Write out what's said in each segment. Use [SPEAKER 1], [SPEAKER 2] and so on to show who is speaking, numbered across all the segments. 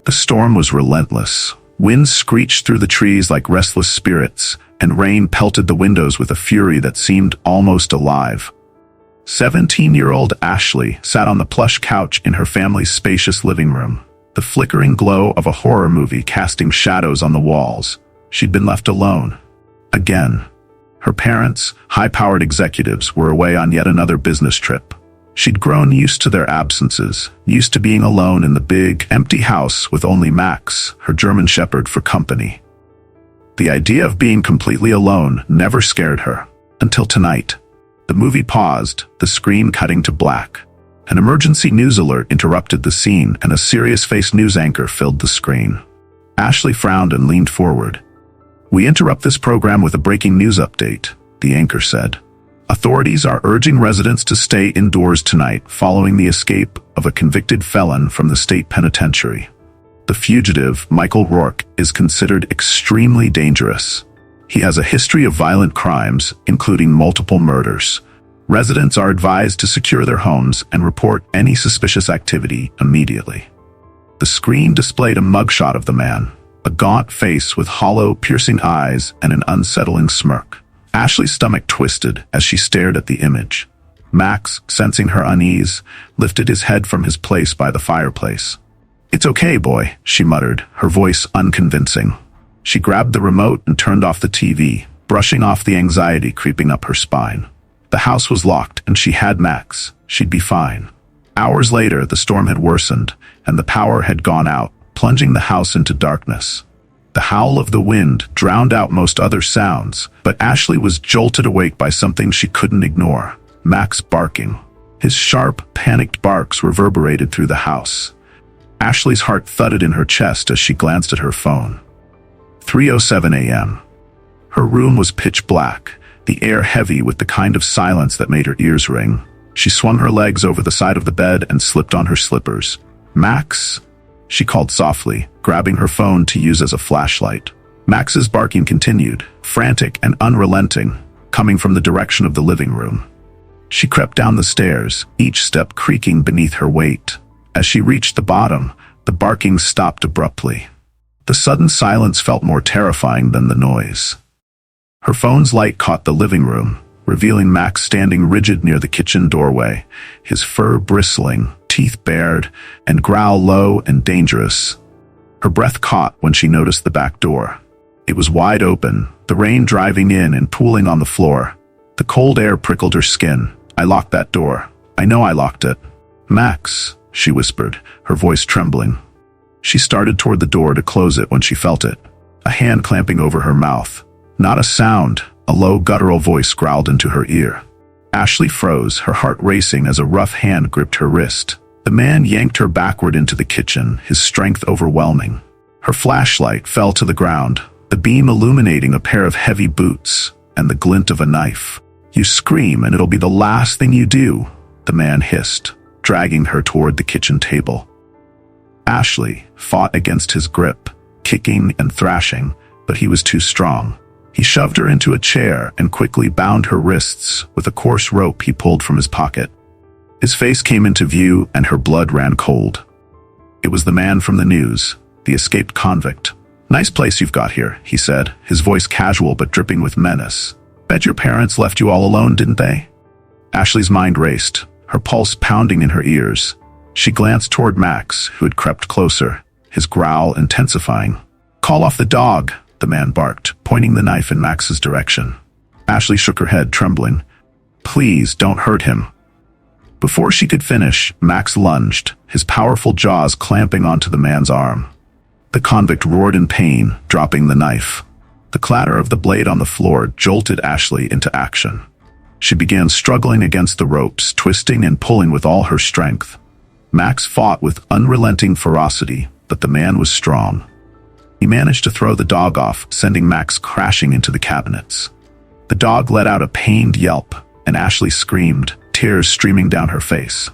[SPEAKER 1] The storm was relentless. Winds screeched through the trees like restless spirits, and rain pelted the windows with a fury that seemed almost alive. 17-year-old Ashley sat on the plush couch in her family's spacious living room, the flickering glow of a horror movie casting shadows on the walls. She'd been left alone. Again. Her parents, high-powered executives, were away on yet another business trip. She'd grown used to their absences, used to being alone in the big, empty house with only Max, her German shepherd, for company. The idea of being completely alone never scared her, until tonight. The movie paused, the screen cutting to black. An emergency news alert interrupted the scene, and a serious-faced news anchor filled the screen. Ashley frowned and leaned forward. "We interrupt this program with a breaking news update," the anchor said. "Authorities are urging residents to stay indoors tonight following the escape of a convicted felon from the state penitentiary. The fugitive, Michael Rourke, is considered extremely dangerous. He has a history of violent crimes, including multiple murders. Residents are advised to secure their homes and report any suspicious activity immediately." The screen displayed a mugshot of the man, a gaunt face with hollow, piercing eyes and an unsettling smirk. Ashley's stomach twisted as she stared at the image. Max, sensing her unease, lifted his head from his place by the fireplace. "It's okay, boy," she muttered, her voice unconvincing. She grabbed the remote and turned off the TV, brushing off the anxiety creeping up her spine. The house was locked, and she had Max. She'd be fine. Hours later, the storm had worsened, and the power had gone out, plunging the house into darkness. The howl of the wind drowned out most other sounds, but Ashley was jolted awake by something she couldn't ignore: Max barking. His sharp, panicked barks reverberated through the house. Ashley's heart thudded in her chest as she glanced at her phone. 3:07 a.m. Her room was pitch black, the air heavy with the kind of silence that made her ears ring. She swung her legs over the side of the bed and slipped on her slippers. "Max?" she called softly, grabbing her phone to use as a flashlight. Max's barking continued, frantic and unrelenting, coming from the direction of the living room. She crept down the stairs, each step creaking beneath her weight. As she reached the bottom, the barking stopped abruptly. The sudden silence felt more terrifying than the noise. Her phone's light caught the living room, revealing Max standing rigid near the kitchen doorway, his fur bristling, teeth bared, and growl low and dangerous. Her breath caught when she noticed the back door. It was wide open, the rain driving in and pooling on the floor. The cold air prickled her skin. "I locked that door. I know I locked it." "Max," she whispered, her voice trembling. She started toward the door to close it when she felt it, a hand clamping over her mouth. Not a sound, a low guttural voice growled into her ear. Ashley froze, her heart racing as a rough hand gripped her wrist. The man yanked her backward into the kitchen, his strength overwhelming. Her flashlight fell to the ground, the beam illuminating a pair of heavy boots and the glint of a knife. "You scream and it'll be the last thing you do," the man hissed, dragging her toward the kitchen table. Ashley fought against his grip, kicking and thrashing, but he was too strong. He shoved her into a chair and quickly bound her wrists with a coarse rope he pulled from his pocket. His face came into view and her blood ran cold. It was the man from the news, the escaped convict. "Nice place you've got here," he said, his voice casual but dripping with menace. "Bet your parents left you all alone, didn't they?" Ashley's mind raced, her pulse pounding in her ears. She glanced toward Max, who had crept closer, his growl intensifying. "Call off the dog," the man barked, pointing the knife in Max's direction. Ashley shook her head, trembling. "Please, don't hurt him." Before she could finish, Max lunged, his powerful jaws clamping onto the man's arm. The convict roared in pain, dropping the knife. The clatter of the blade on the floor jolted Ashley into action. She began struggling against the ropes, twisting and pulling with all her strength. Max fought with unrelenting ferocity, but the man was strong. He managed to throw the dog off, sending Max crashing into the cabinets. The dog let out a pained yelp, and Ashley screamed, tears streaming down her face.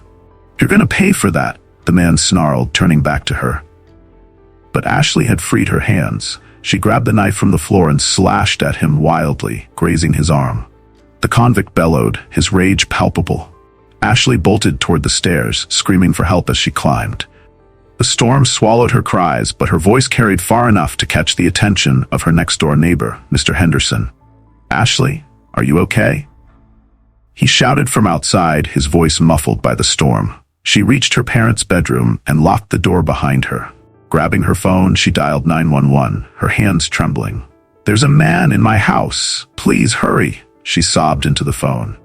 [SPEAKER 1] "You're gonna pay for that," the man snarled, turning back to her. But Ashley had freed her hands. She grabbed the knife from the floor and slashed at him wildly, grazing his arm. The convict bellowed, his rage palpable. Ashley bolted toward the stairs, screaming for help as she climbed. The storm swallowed her cries, but her voice carried far enough to catch the attention of her next-door neighbor, Mr. Henderson. "Ashley, are you okay?" He shouted from outside, his voice muffled by the storm. She reached her parents' bedroom and locked the door behind her. Grabbing her phone, she dialed 911, her hands trembling. "There's a man in my house. Please hurry," she sobbed into the phone.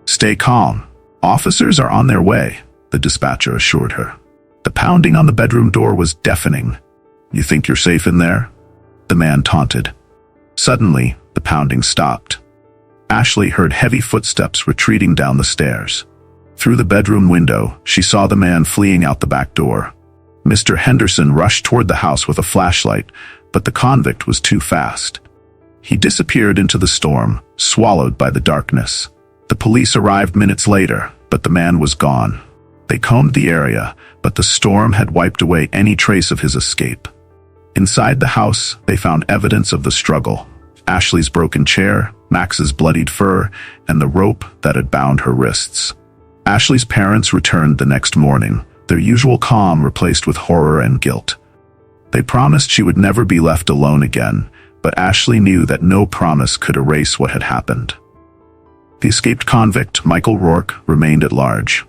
[SPEAKER 1] "Stay calm. Officers are on their way," the dispatcher assured her. The pounding on the bedroom door was deafening. "You think you're safe in there?" the man taunted. Suddenly, the pounding stopped. Ashley heard heavy footsteps retreating down the stairs. Through the bedroom window, she saw the man fleeing out the back door. Mr. Henderson rushed toward the house with a flashlight, but the convict was too fast. He disappeared into the storm, swallowed by the darkness. The police arrived minutes later, but the man was gone. They combed the area, but the storm had wiped away any trace of his escape. Inside the house, they found evidence of the struggle: Ashley's broken chair, Max's bloodied fur, and the rope that had bound her wrists. Ashley's parents returned the next morning, their usual calm replaced with horror and guilt. They promised she would never be left alone again, but Ashley knew that no promise could erase what had happened. The escaped convict, Michael Rourke, remained at large.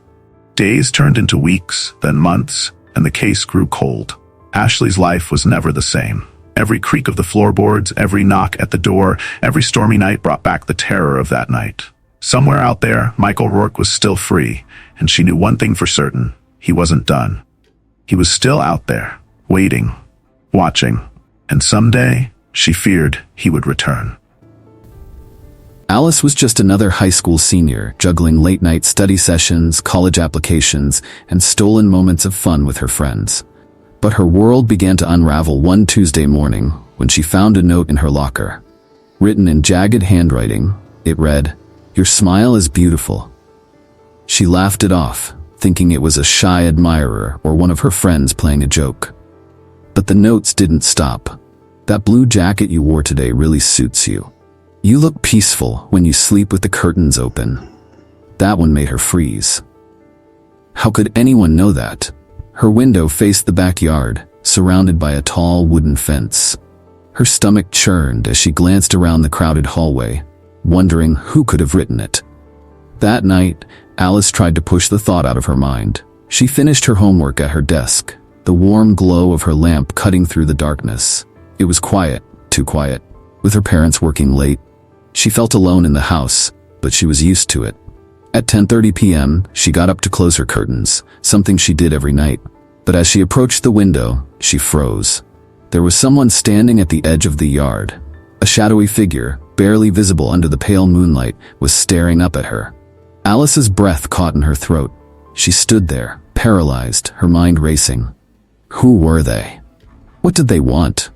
[SPEAKER 1] Days turned into weeks, then months, and the case grew cold. Ashley's life was never the same. Every creak of the floorboards, every knock at the door, every stormy night brought back the terror of that night. Somewhere out there, Michael Rourke was still free, and she knew one thing for certain: he wasn't done. He was still out there, waiting, watching, and someday, she feared, he would return.
[SPEAKER 2] Alice was just another high school senior, juggling late-night study sessions, college applications, and stolen moments of fun with her friends. But her world began to unravel one Tuesday morning when she found a note in her locker. Written in jagged handwriting, it read, "Your smile is beautiful." She laughed it off, thinking it was a shy admirer or one of her friends playing a joke. But the notes didn't stop. "That blue jacket you wore today really suits you. You look peaceful when you sleep with the curtains open." That one made her freeze. How could anyone know that? Her window faced the backyard, surrounded by a tall wooden fence. Her stomach churned as she glanced around the crowded hallway, wondering who could have written it. That night, Alice tried to push the thought out of her mind. She finished her homework at her desk, the warm glow of her lamp cutting through the darkness. It was quiet, too quiet. With her parents working late, she felt alone in the house, but she was used to it. At 10:30 p.m., she got up to close her curtains, something she did every night. But as she approached the window, she froze. There was someone standing at the edge of the yard. A shadowy figure, barely visible under the pale moonlight, was staring up at her. Alice's breath caught in her throat. She stood there, paralyzed, her mind racing. Who were they? What did they want?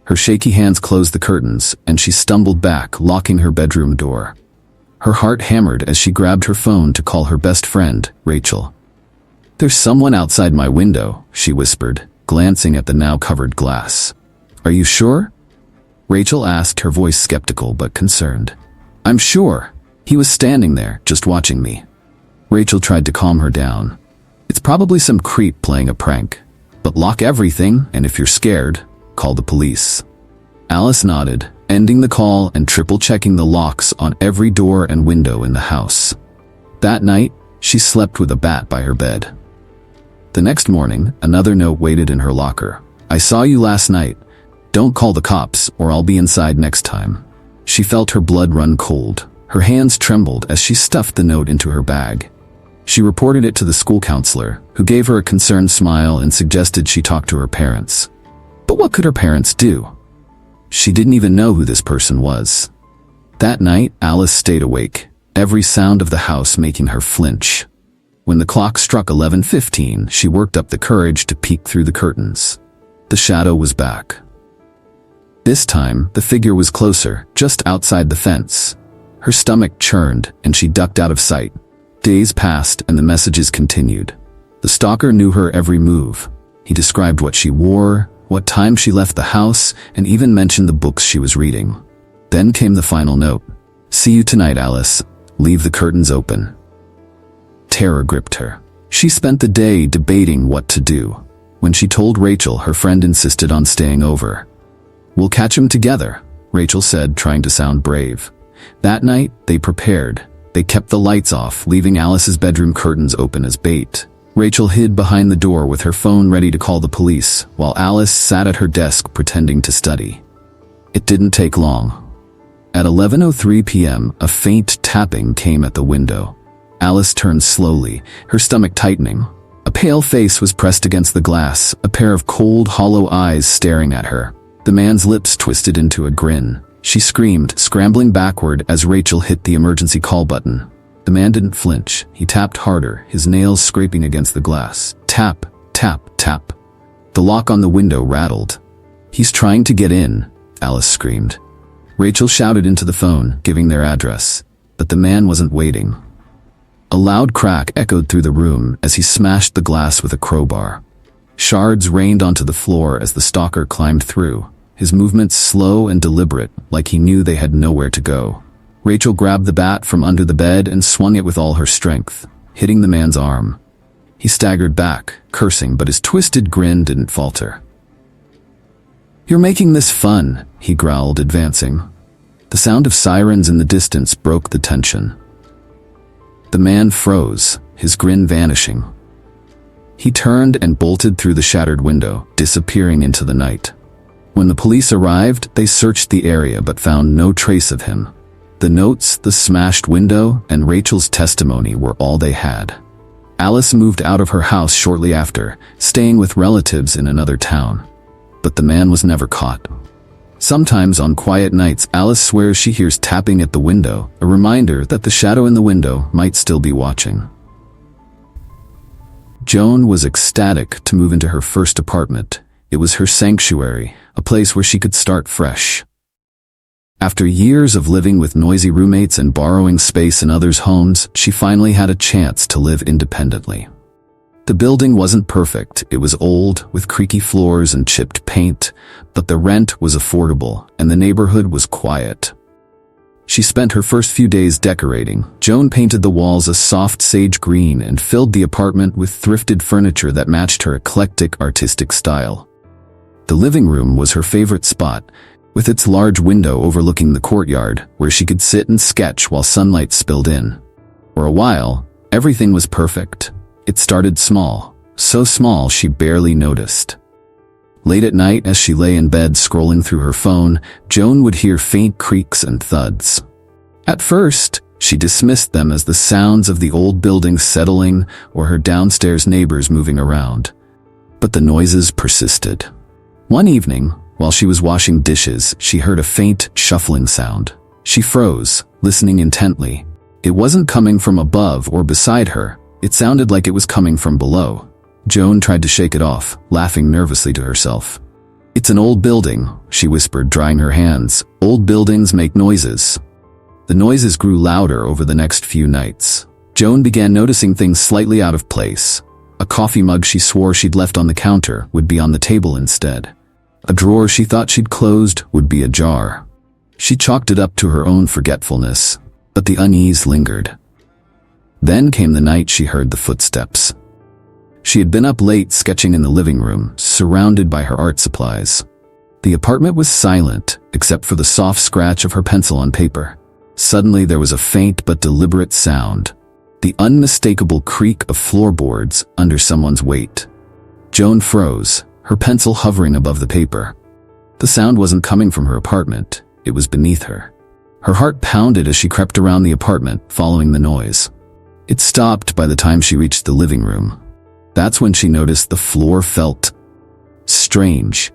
[SPEAKER 2] Her shaky hands closed the curtains, and she stumbled back, locking her bedroom door. Her heart hammered as she grabbed her phone to call her best friend, Rachel. "There's someone outside my window," she whispered, glancing at the now covered glass. "Are you sure?" Rachel asked, her voice skeptical but concerned. "I'm sure. He was standing there, just watching me." Rachel tried to calm her down. "It's probably some creep playing a prank. But lock everything, and if you're scared, call the police." Alice nodded, ending the call and triple-checking the locks on every door and window in the house. That night, she slept with a bat by her bed. The next morning, another note waited in her locker. "I saw you last night. Don't call the cops, or I'll be inside next time." She felt her blood run cold. Her hands trembled as she stuffed the note into her bag. She reported it to the school counselor, who gave her a concerned smile and suggested she talk to her parents. But what could her parents do? She didn't even know who this person was. That night, Alice stayed awake, every sound of the house making her flinch. When the clock struck 11:15, she worked up the courage to peek through the curtains. The shadow was back. This time, the figure was closer, just outside the fence. Her stomach churned, and she ducked out of sight. Days passed, and the messages continued. The stalker knew her every move. He described what she wore, what time she left the house, and even mentioned the books she was reading. Then came the final note. "See you tonight, Alice. Leave the curtains open." Terror gripped her. She spent the day debating what to do. When she told Rachel, her friend insisted on staying over. "We'll catch him together," Rachel said, trying to sound brave. That night, they prepared. They kept the lights off, leaving Alice's bedroom curtains open as bait. Rachel hid behind the door with her phone ready to call the police, while Alice sat at her desk pretending to study. It didn't take long. At 11:03 p.m., a faint tapping came at the window. Alice turned slowly, her stomach tightening. A pale face was pressed against the glass, a pair of cold, hollow eyes staring at her. The man's lips twisted into a grin. She screamed, scrambling backward as Rachel hit the emergency call button. The man didn't flinch. He tapped harder, his nails scraping against the glass. Tap, tap, tap. The lock on the window rattled. "He's trying to get in," Alice screamed. Rachel shouted into the phone, giving their address. But the man wasn't waiting. A loud crack echoed through the room as he smashed the glass with a crowbar. Shards rained onto the floor as the stalker climbed through, his movements slow and deliberate, like he knew they had nowhere to go. Rachel grabbed the bat from under the bed and swung it with all her strength, hitting the man's arm. He staggered back, cursing, but his twisted grin didn't falter. "You're making this fun," he growled, advancing. The sound of sirens in the distance broke the tension. The man froze, his grin vanishing. He turned and bolted through the shattered window, disappearing into the night. When the police arrived, they searched the area but found no trace of him. The notes, the smashed window, and Rachel's testimony were all they had. Alice moved out of her house shortly after, staying with relatives in another town. But the man was never caught. Sometimes on quiet nights, Alice swears she hears tapping at the window, a reminder that the shadow in the window might still be watching. Joan was ecstatic to move into her first apartment. It was her sanctuary, a place where she could start fresh. After years of living with noisy roommates and borrowing space in others' homes, she finally had a chance to live independently. The building wasn't perfect. It was old, with creaky floors and chipped paint, but the rent was affordable, and the neighborhood was quiet. She spent her first few days decorating. Joan painted the walls a soft sage green and filled the apartment with thrifted furniture that matched her eclectic artistic style. The living room was her favorite spot, with its large window overlooking the courtyard, where she could sit and sketch while sunlight spilled in. For a while, everything was perfect. It started small, so small she barely noticed. Late at night, as she lay in bed scrolling through her phone, Joan would hear faint creaks and thuds. At first, she dismissed them as the sounds of the old building settling or her downstairs neighbors moving around. But the noises persisted. One evening, while she was washing dishes, she heard a faint, shuffling sound. She froze, listening intently. It wasn't coming from above or beside her. It sounded like it was coming from below. Joan tried to shake it off, laughing nervously to herself. "It's an old building," she whispered, drying her hands. "Old buildings make noises." The noises grew louder over the next few nights. Joan began noticing things slightly out of place. A coffee mug she swore she'd left on the counter would be on the table instead. A drawer she thought she'd closed would be ajar. She chalked it up to her own forgetfulness, but the unease lingered. Then came the night she heard the footsteps. She had been up late sketching in the living room, surrounded by her art supplies. The apartment was silent, except for the soft scratch of her pencil on paper. Suddenly there was a faint but deliberate sound, the unmistakable creak of floorboards under someone's weight. Joan froze, her pencil hovering above the paper. The sound wasn't coming from her apartment, it was beneath her. Her heart pounded as she crept around the apartment, following the noise. It stopped by the time she reached the living room. That's when she noticed the floor felt strange.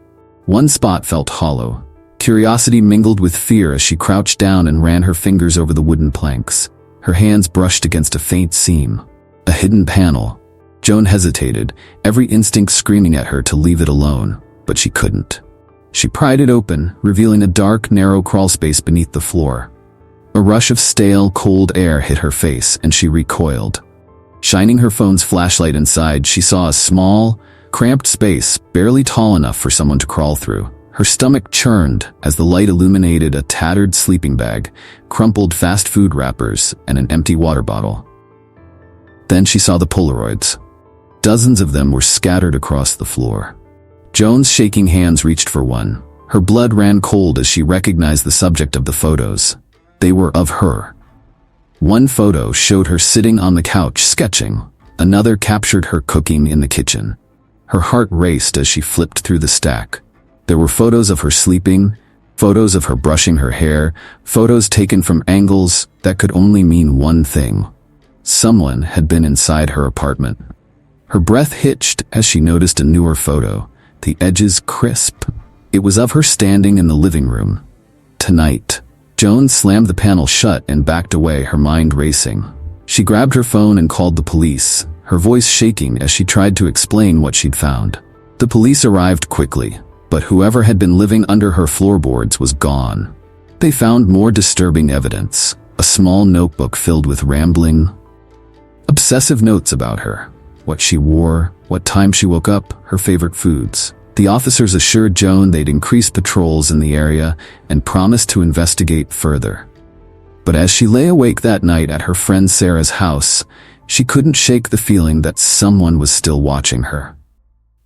[SPEAKER 2] One spot felt hollow. Curiosity mingled with fear as she crouched down and ran her fingers over the wooden planks. Her hands brushed against a faint seam, a hidden panel. Joan hesitated, every instinct screaming at her to leave it alone, but she couldn't. She pried it open, revealing a dark, narrow crawlspace beneath the floor. A rush of stale, cold air hit her face, and she recoiled. Shining her phone's flashlight inside, she saw a small, cramped space, barely tall enough for someone to crawl through. Her stomach churned as the light illuminated a tattered sleeping bag, crumpled fast food wrappers, and an empty water bottle. Then she saw the Polaroids. Dozens of them were scattered across the floor. Joan's shaking hands reached for one. Her blood ran cold as she recognized the subject of the photos. They were of her. One photo showed her sitting on the couch sketching. Another captured her cooking in the kitchen. Her heart raced as she flipped through the stack. There were photos of her sleeping, photos of her brushing her hair, photos taken from angles that could only mean one thing. Someone had been inside her apartment. Her breath hitched as she noticed a newer photo, the edges crisp. It was of her standing in the living room. Tonight. Joan slammed the panel shut and backed away, her mind racing. She grabbed her phone and called the police, her voice shaking as she tried to explain what she'd found. The police arrived quickly, but whoever had been living under her floorboards was gone. They found more disturbing evidence, a small notebook filled with rambling, obsessive notes about her, what she wore, what time she woke up, her favorite foods. The officers assured Joan they'd increase patrols in the area and promised to investigate further. But as she lay awake that night at her friend Sarah's house, she couldn't shake the feeling that someone was still watching her.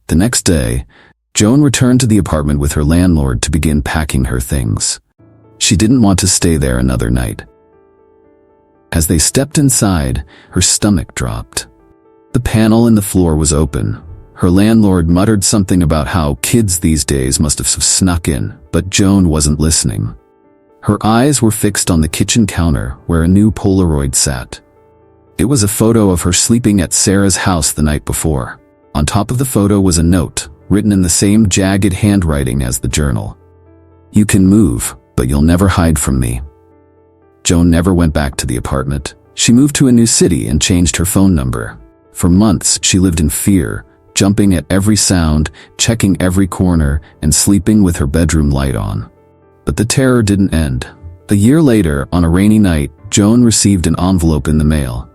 [SPEAKER 2] The next day, Joan returned to the apartment with her landlord to begin packing her things. She didn't want to stay there another night. As they stepped inside, her stomach dropped. The panel in the floor was open. Her landlord muttered something about how kids these days must have snuck in, but Joan wasn't listening. Her eyes were fixed on the kitchen counter where a new Polaroid sat. It was a photo of her sleeping at Sarah's house the night before. On top of the photo was a note, written in the same jagged handwriting as the journal. "You can move, but you'll never hide from me." Joan never went back to the apartment. She moved to a new city and changed her phone number. For months, she lived in fear, jumping at every sound, checking every corner, and sleeping with her bedroom light on. But the terror didn't end. A year later, on a rainy night, Joan received an envelope in the mail.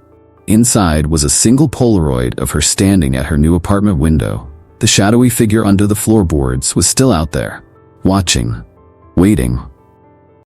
[SPEAKER 2] Inside was a single Polaroid of her standing at her new apartment window. The shadowy figure under the floorboards was still out there, watching, waiting.